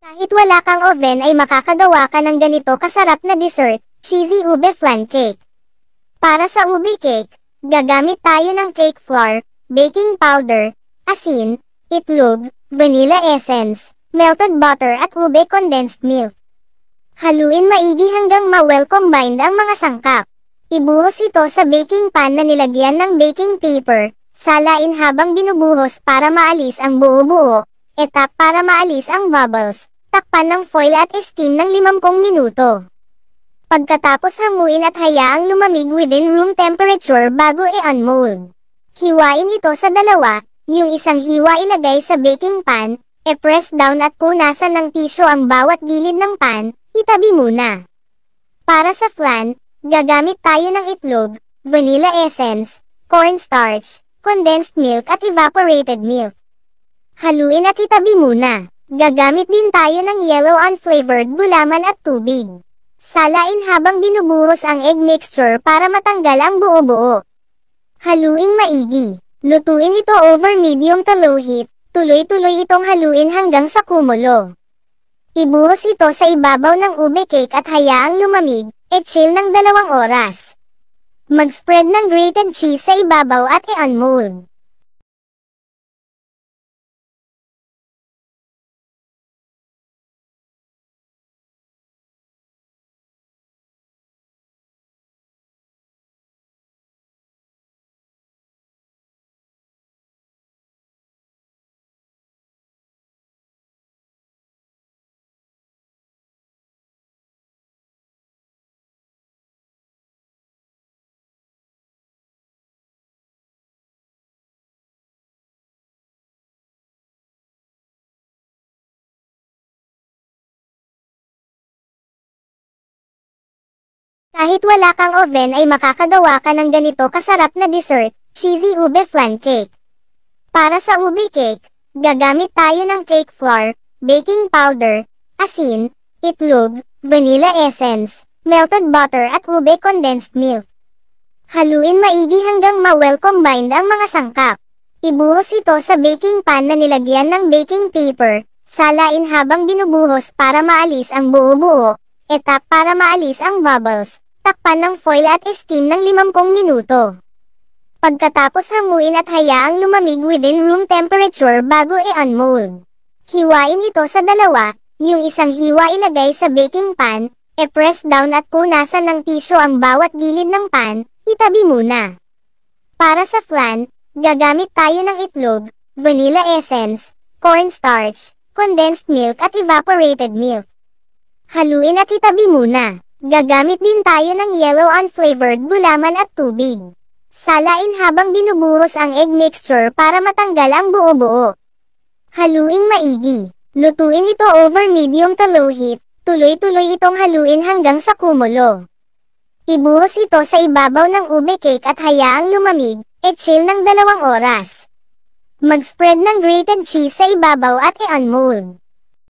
Kahit wala kang oven ay makakagawa ka ng ganito kasarap na dessert, cheesy ube flan cake. Para sa ube cake, gagamit tayo ng cake flour, baking powder, asin, itlog, vanilla essence, melted butter at ube condensed milk. Haluin maigi hanggang ma-well combined ang mga sangkap. Ibuhos ito sa baking pan na nilagyan ng baking paper. Salain habang binubuhos para maalis ang buo-buo. Etap para maalis ang bubbles. Takpan ng foil at steam ng 50 minuto. Pagkatapos hanguin at hayaang lumamig within room temperature bago i-unmold. Hiwain ito sa dalawa. Yung isang hiwa ilagay sa baking pan. E-press down at punasan ng tissue ang bawat gilid ng pan. Itabi muna. Para sa flan, gagamit tayo ng itlog, vanilla essence, cornstarch, condensed milk at evaporated milk. Haluin at itabi muna. Gagamit din tayo ng yellow unflavored gulaman at tubig. Salain habang binubuhos ang egg mixture para matanggal ang buo-buo. Haluing maigi. Lutuin ito over medium to low heat. Tuloy-tuloy itong haluin hanggang sa kumulo. Ibuhos ito sa ibabaw ng ube cake at hayaang lumamig. E-chill ng 2 oras. Mag-spread ng grated cheese sa ibabaw at i-unmold. Kahit wala kang oven ay makakagawa ka ng ganito kasarap na dessert, cheesy ube flan cake. Para sa ube cake, gagamit tayo ng cake flour, baking powder, asin, itlog, vanilla essence, melted butter at ube condensed milk. Haluin maigi hanggang ma-well combined ang mga sangkap. Ibuhos ito sa baking pan na nilagyan ng baking paper. Salain habang binubuhos para maalis ang buo-buo. Etap para maalis ang bubbles. Takpan ng foil at steam ng 50 minuto. Pagkatapos hanguin at hayaang lumamig within room temperature bago i-unmold. Hiwain ito sa dalawa. Yung isang hiwa ilagay sa baking pan. E-press down at punasan ng tissue ang bawat gilid ng pan. Itabi muna. Para sa flan, gagamit tayo ng itlog, vanilla essence, cornstarch, condensed milk at evaporated milk. Haluin at itabi muna. Gagamit din tayo ng yellow unflavored gulaman at tubig. Salain habang binubuhos ang egg mixture para matanggal ang buo-buo. Haluing maigi. Lutuin ito over medium to low heat. Tuloy-tuloy itong haluin hanggang sa kumulo. Ibuhos ito sa ibabaw ng ube cake at hayaang lumamig. E-chill ng 2 oras. Mag-spread ng grated cheese sa ibabaw at i-unmold.